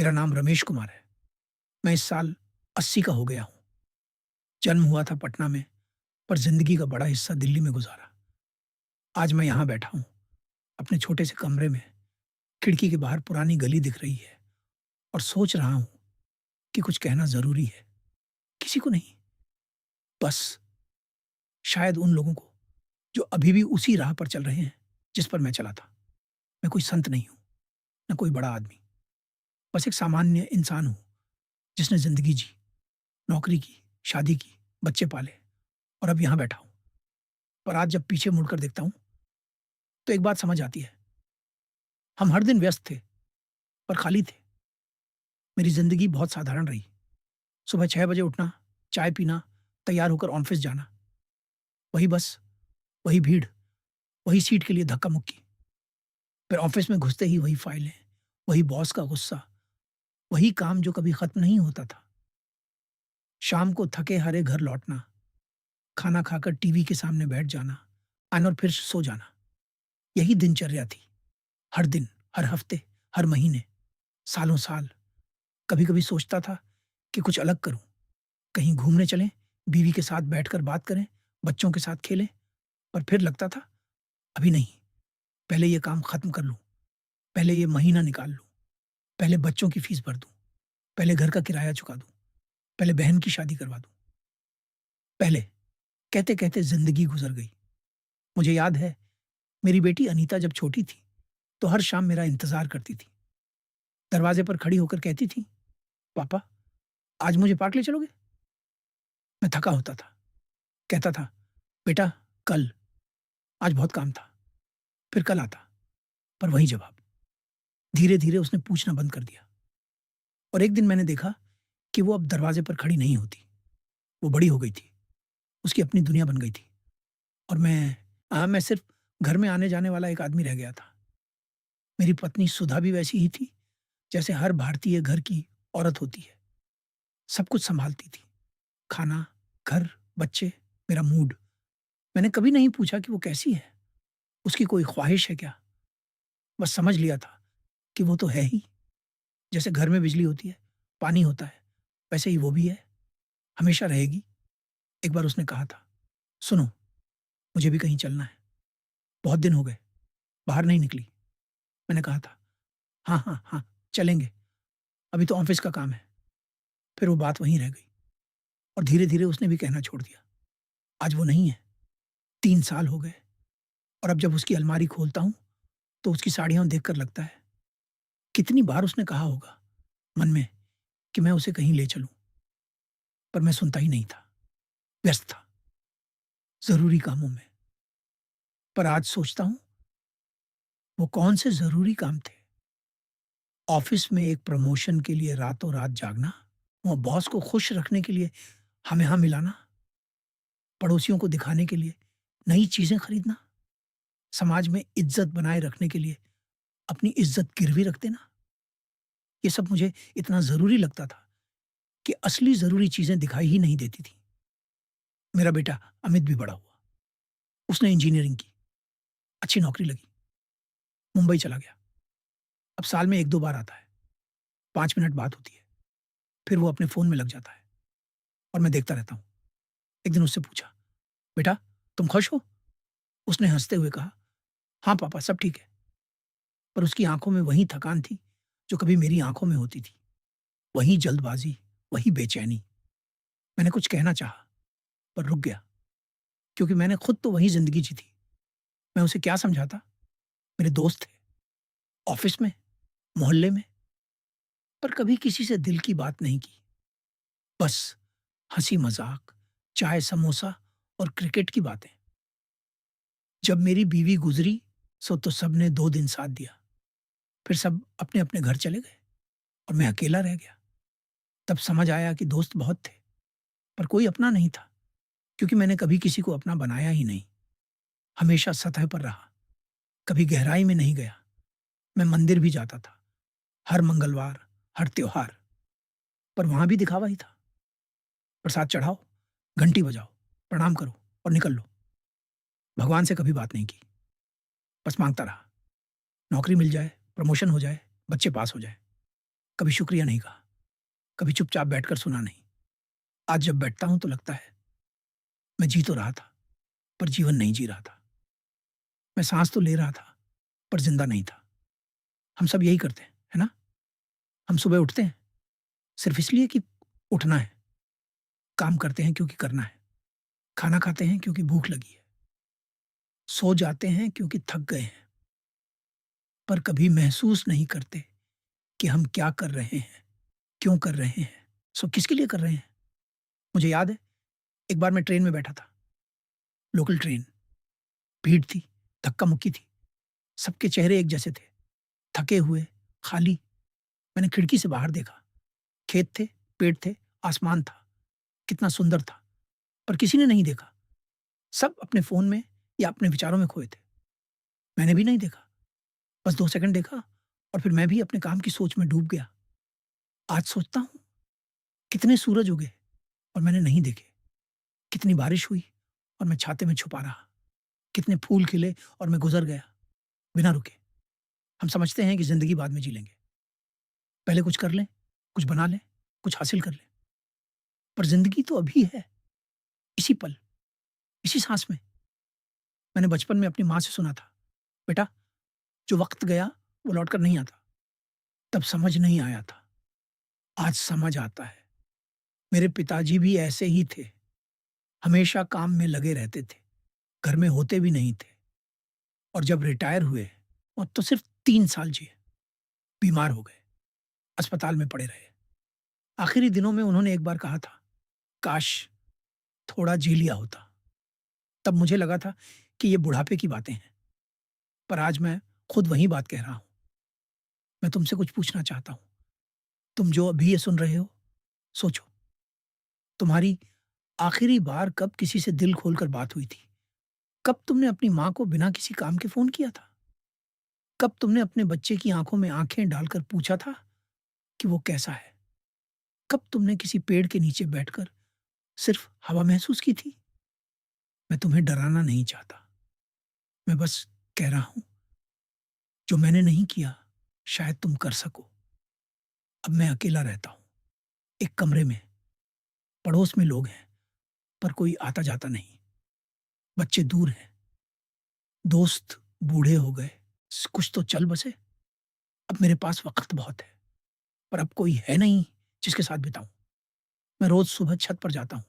मेरा नाम रमेश कुमार है। मैं इस साल 80 का हो गया हूँ। जन्म हुआ था पटना में, पर ज़िंदगी का बड़ा हिस्सा दिल्ली में गुज़ारा। आज मैं यहाँ बैठा हूँ, अपने छोटे से कमरे में। खिड़की के बाहर पुरानी गली दिख रही है और सोच रहा हूँ कि कुछ कहना ज़रूरी है। किसी को नहीं, बस शायद उन लोगों को जो अभी भी उसी राह पर चल रहे हैं, जिस पर मैं चला था। मैं कोई संत नहीं हूँ, न कोई बड़ा आदमी। बस एक सामान्य इंसान हूँ, जिसने ज़िंदगी जी, नौकरी की, शादी की, बच्चे पाले और अब यहाँ बैठा हूँ। पर आज जब पीछे मुड़कर देखता हूँ, तो एक बात समझ आती है। हम हर दिन व्यस्त थे, पर खाली थे। मेरी ज़िंदगी बहुत साधारण रही। सुबह 6 बजे उठना, चाय पीना, तैयार होकर ऑफ़िस जाना। वही बस, वही भीड़, वही सीट के लिए धक्का-मुक्की। फिर ऑफ़िस में घुसते ही वही फाइलें, वही बॉस का गुस्सा, वही काम जो कभी ख़त्म नहीं होता था। शाम को थके-हारे घर लौटना, खाना खाकर टीवी के सामने बैठ जाना, आना और फिर सो जाना। यही दिनचर्या थी। हर दिन, हर हफ़्ते, हर महीने, सालों-साल। कभी-कभी सोचता था कि कुछ अलग करूँ। कहीं घूमने चलें, बीवी के साथ बैठकर बात करें, बच्चों के साथ खेलें, पर फिर लगता था अभी नहीं, पहले ये काम खत्म कर लूँ, पहले ये महीना निकाल लूँ, पहले बच्चों की फीस भर दूँ, पहले घर का किराया चुका दूँ, पहले बहन की शादी करवा दूँ। पहले, कहते-कहते ज़िंदगी गुज़र गई। मुझे याद है, मेरी बेटी अनीता जब छोटी थी, तो हर शाम मेरा इंतज़ार करती थी। दरवाज़े पर खड़ी होकर कहती थी, "पापा, आज मुझे पार्क ले चलोगे?" मैं थका होता था, कहता था, "बेटा, कल, आज बहुत काम था।" फिर कल आता, पर वही जवाब। धीरे-धीरे उसने पूछना बंद कर दिया और एक दिन मैंने देखा कि वो अब दरवाजे पर खड़ी नहीं होती। वो बड़ी हो गई थी, उसकी अपनी दुनिया बन गई थी और मैं सिर्फ़ घर में आने-जाने वाला एक आदमी रह गया था। मेरी पत्नी सुधा भी वैसी ही थी, जैसे हर भारतीय घर की औरत होती है। सब कुछ सँभालती थी, खाना, घर, बच्चे, मेरा मूड। मैंने कभी नहीं पूछा कि वो कैसी है, उसकी कोई ख़्वाहिश है क्या? बस समझ लिया था कि वो तो है ही। जैसे घर में बिजली होती है, पानी होता है, वैसे ही वो भी है, हमेशा रहेगी। एक बार उसने कहा था, "सुनो, मुझे भी कहीं चलना है। बहुत दिन हो गए, बाहर नहीं निकली।" मैंने कहा था, "हाँ, हाँ, हाँ, चलेंगे, अभी तो ऑफ़िस का काम है।" फिर वो बात वहीं रह गई और धीरे-धीरे उसने भी कहना छोड़ दिया। आज वो नहीं है, 3 साल हो गए और अब जब उसकी अलमारी खोलता हूँ, तो उसकी साड़ियाँ देखकर लगता है, कितनी बार उसने कहा होगा मन में कि मैं उसे कहीं ले चलूँ, पर मैं सुनता ही नहीं था, व्यस्त था, ज़रूरी कामों में। पर आज सोचता हूँ, वो कौन से ज़रूरी काम थे? ऑफ़िस में एक प्रमोशन के लिए रातों-रात जागना, वहाँ बॉस को खुश रखने के लिए हम-यहाँ मिलाना, पड़ोसियों को दिखाने के लिए नई चीज़ें खरीदना, समाज में इज़्ज़त बनाए रखने के लिए अपनी इज़्ज़त गिरवी रख देना। ये सब मुझे इतना ज़रूरी लगता था कि असली ज़रूरी चीज़ें दिखाई ही नहीं देती थीं। मेरा बेटा अमित भी बड़ा हुआ। उसने इंजीनियरिंग की, अच्छी नौकरी लगी, मुंबई चला गया। अब साल में 1-2 बार आता है, 5 मिनट बात होती है, फिर वो अपने फ़ोन में लग जाता है और मैं देखता रहता हूँ। एक दिन उससे पूछा, "बेटा, तुम खुश हो?" उसने हँसते हुए कहा, "हाँ पापा, सब ठीक है।" पर उसकी आँखों में वही थकान थी, जो कभी मेरी आँखों में होती थी। वही जल्दबाज़ी, वही बेचैनी। मैंने कुछ कहना चाहा, पर रुक गया, क्योंकि मैंने खुद तो वही ज़िंदगी जी थी। मैं उसे क्या समझाता? मेरे दोस्त थे, ऑफ़िस में, मोहल्ले में, पर कभी किसी से दिल की बात नहीं की। बस हँसी-मज़ाक, चाय-समोसा और क्रिकेट की बातें। जब मेरी बीवी गुज़री, सो तो सबने 2 दिन साथ दिया। फिर सब अपने-अपने घर चले गए और मैं अकेला रह गया। तब समझ आया कि दोस्त बहुत थे, पर कोई अपना नहीं था, क्योंकि मैंने कभी किसी को अपना बनाया ही नहीं। हमेशा सतह पर रहा, कभी गहराई में नहीं गया। मैं मंदिर भी जाता था, हर मंगलवार, हर त्योहार, पर वहाँ भी दिखावा ही था। प्रसाद चढ़ाओ, घंटी बजाओ, प्रणाम करो और निकल लो। भगवान से कभी बात नहीं की, बस माँगता रहा, नौकरी मिल जाए, प्रमोशन हो जाए, बच्चे पास हो जाएँ। कभी शुक्रिया नहीं कहा, कभी चुपचाप बैठकर सुना नहीं। आज जब बैठता हूँ तो लगता है मैं जी तो रहा था, पर जीवन नहीं जी रहा था। मैं सांस तो ले रहा था, पर जिंदा नहीं था। हम सब यही करते हैं, है ना? हम सुबह उठते हैं सिर्फ इसलिए कि उठना है, काम करते हैं क्योंकि करना है, खाना खाते हैं क्योंकि भूख लगी है, सो जाते हैं क्योंकि थक गए हैं, पर कभी महसूस नहीं करते कि हम क्या कर रहे हैं, क्यों कर रहे हैं, किसके लिए कर रहे हैं। मुझे याद है, एक बार मैं ट्रेन में बैठा था, लोकल ट्रेन, भीड़ थी, धक्का मुक्की थी, सबके चेहरे एक जैसे थे, थके हुए, खाली। मैंने खिड़की से बाहर देखा, खेत थे, पेड़ थे, आसमान था, कितना सुंदर था, पर किसी ने नहीं देखा। सब अपने फोन में या अपने विचारों में खोए थे। मैंने भी नहीं देखा, बस 2 सेकंड देखा और फिर मैं भी अपने काम की सोच में डूब गया। आज सोचता हूँ, कितने सूरज उगे और मैंने नहीं देखे, कितनी बारिश हुई और मैं छाते में छुपा रहा, कितने फूल खिले और मैं गुजर गया बिना रुके। हम समझते हैं कि जिंदगी बाद में जी लेंगे, पहले कुछ कर लें, कुछ बना लें, कुछ हासिल कर लें, पर जिंदगी तो अभी है, इसी पल, इसी सांस में। मैंने बचपन में अपनी माँ से सुना था, बेटा, जो वक्त गया वो लौट कर नहीं आता। तब समझ नहीं आया था, आज समझ आता है। मेरे पिताजी भी ऐसे ही थे, हमेशा काम में लगे रहते थे, घर में होते भी नहीं थे, और जब रिटायर हुए और तो सिर्फ 3 साल जिए, बीमार हो गए, अस्पताल में पड़े रहे। आखिरी दिनों में उन्होंने एक बार कहा था, काश थोड़ा जी लिया होता। तब मुझे लगा था कि ये बुढ़ापे की बातें हैं, पर आज मैं खुद वही बात कह रहा हूं। मैं तुमसे कुछ पूछना चाहता हूं, तुम जो अभी ये सुन रहे हो, सोचो, तुम्हारी आखिरी बार कब किसी से दिल खोलकर बात हुई थी? कब तुमने अपनी माँ को बिना किसी काम के फ़ोन किया था? कब तुमने अपने बच्चे की आँखों में आँखें डालकर पूछा था कि वो कैसा है? कब तुमने किसी पेड़ के नीचे बैठकर सिर्फ़ हवा महसूस की थी? मैं तुम्हें डराना नहीं चाहता। मैं बस कह रहा हूँ, जो मैंने नहीं किया, शायद तुम कर सको। अब मैं अकेला रहता हूँ, एक कमरे में, पड़ोस में लोग हैं, पर कोई आता-जाता नहीं। बच्चे दूर हैं, दोस्त बूढ़े हो गए, कुछ तो चल बसे। अब मेरे पास वक़्त बहुत है, पर अब कोई है नहीं जिसके साथ बिताऊँ। मैं रोज़ सुबह छत पर जाता हूँ,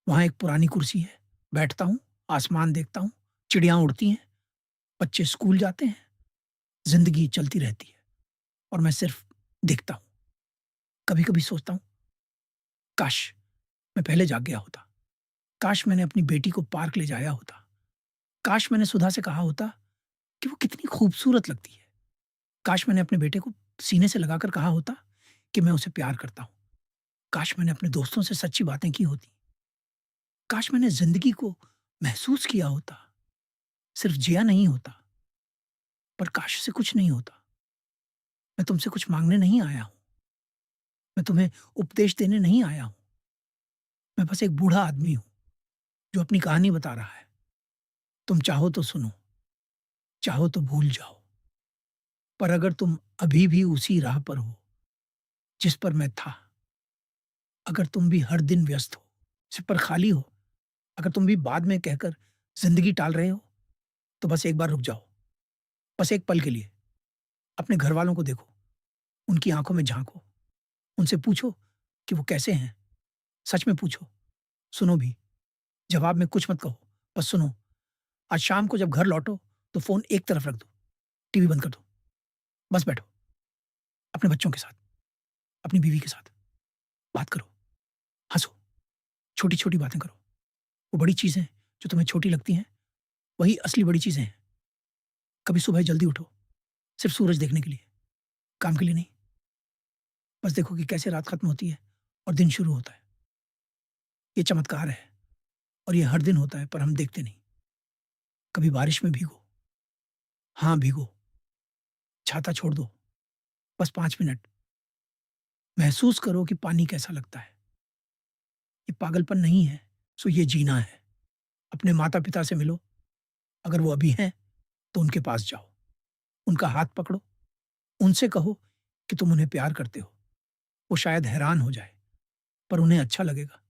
वहाँ एक पुरानी कुर्सी है, बैठता हूँ, आसमान देखता हूँ, चिड़ियाँ उड़ती हैं, बच्चे स्कूल जाते हैं, ज़िंदगी चलती रहती है और मैं सिर्फ़ देखता हूँ। कभी-कभी सोचता हूँ, काश मैं पहले जाग गया होता, काश मैंने अपनी बेटी को पार्क ले जाया होता, काश मैंने सुधा से कहा होता कि वो कितनी खूबसूरत लगती है, काश मैंने अपने बेटे को सीने से लगाकर कहा होता कि मैं उसे प्यार करता हूँ, काश मैंने अपने दोस्तों से सच्ची बातें की होती, काश मैंने ज़िंदगी को महसूस किया होता, सिर्फ़ जिया नहीं होता। पर काश से कुछ नहीं होता। मैं तुमसे कुछ माँगने नहीं आया हूँ, मैं तुम्हें उपदेश देने नहीं आया हूँ। मैं बस एक बूढ़ा आदमी हूँ, जो अपनी कहानी बता रहा है। तुम चाहो तो सुनो, चाहो तो भूल जाओ। पर अगर तुम अभी भी उसी राह पर हो, जिस पर मैं था, अगर तुम भी हर दिन व्यस्त हो, सिर पर खाली हो, अगर तुम भी बाद में कहकर ज़िंदगी टाल रहे हो, तो बस एक बार रुक जाओ। बस एक पल के लिए। अपने घरवालों को देखो, उनकी आँखों में झाँको, उनसे पूछो कि वो कैसे हैं? सच में पूछो, सुनो भी, जवाब में कुछ मत कहो, बस सुनो। आज शाम को जब घर लौटो, तो फ़ोन एक तरफ रख दो, टीवी बंद कर दो, बस बैठो, अपने बच्चों के साथ, अपनी बीवी के साथ, बात करो, हँसो, छोटी-छोटी बातें करो। वो बड़ी चीज़ें जो तुम्हें छोटी लगती हैं, वही असली बड़ी चीज़ें हैं। कभी सुबह जल्दी उठो, सिर्फ़ सूरज देखने के लिए, काम के लिए नहीं। बस देखो कि कैसे रात खत्म होती है और दिन शुरू होता है। ये चमत्कार है और ये हर दिन होता है, पर हम देखते नहीं। कभी बारिश में भीगो, हाँ, भीगो, छाता छोड़ दो, बस 5 मिनट, महसूस करो कि पानी कैसा लगता है। ये पागलपन नहीं है, सो ये जीना है। अपने माता-पिता से मिलो, अगर वो अभी हैं, तो उनके पास जाओ, उनका हाथ पकड़ो, उनसे कहो कि तुम उन्हें प्यार करते हो। वो शायद हैरान हो जाए, पर उन्हें अच्छा लगेगा।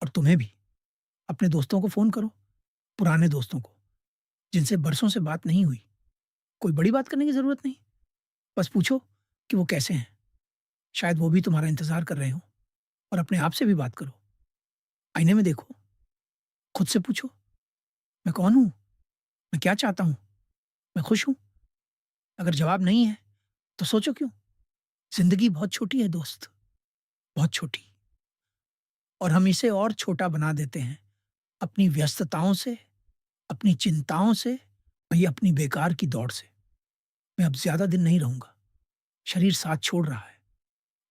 और तुम्हें भी। अपने दोस्तों को फ़ोन करो, पुराने दोस्तों को, जिनसे बरसों से बात नहीं हुई। कोई बड़ी बात करने की ज़रूरत नहीं, बस पूछो कि वो कैसे हैं। शायद वो भी तुम्हारा इंतज़ार कर रहे हों। और अपने आप से भी बात करो। आईने में देखो, खुद से पूछो, मैं कौन हूँ? मैं क्या चाहता हूँ? मैं खुश हूँ? अगर जवाब नहीं है, तो सोचो क्यों? ज़िंदगी बहुत छोटी है दोस्त, बहुत छोटी। और हम इसे और छोटा बना देते हैं अपनी व्यस्तताओं से, अपनी चिंताओं से, और ये अपनी बेकार की दौड़ से। मैं अब ज़्यादा दिन नहीं रहूँगा। शरीर साथ छोड़ रहा है,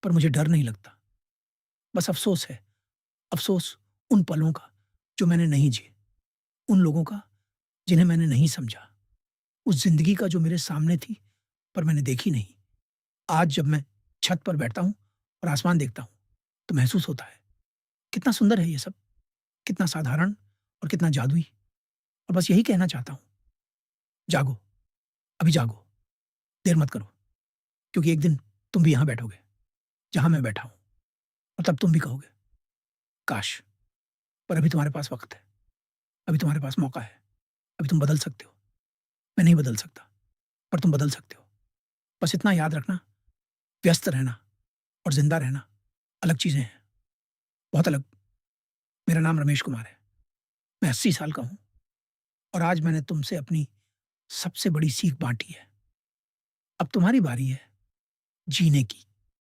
पर मुझे डर नहीं लगता। बस अफ़सोस है, अफ़सोस उन पलों का जो मैंने नहीं जिए, उन लोगों का जिन्हें मैंने नहीं समझा, उस ज़िंदगी का जो मेरे सामने थी, पर मैंने देखी नहीं। आज जब मैं छत पर बैठता हूँ और आसमान देखता हूँ, तो महसूस होता है, कितना सुंदर है ये सब, कितना साधारण और कितना जादुई। और बस यही कहना चाहता हूँ, जागो, अभी जागो, देर मत करो, क्योंकि एक दिन तुम भी यहाँ बैठोगे, जहाँ मैं बैठा हूँ, और तब तुम भी कहोगे, काश! पर अभी तुम्हारे पास वक़्त है, अभी तुम्हारे पास मौका है, अभी तुम बदल सकते हो। मैं नहीं बदल सकता, पर तुम बदल सकते हो। बस इतना याद रखना, व्यस्त रहना और ज़िंदा रहना अलग चीज़ें हैं, बहुत अलग। मेरा नाम रमेश कुमार है, मैं 80 साल का हूँ, और आज मैंने तुमसे अपनी सबसे बड़ी सीख बाँटी है। अब तुम्हारी बारी है जीने की।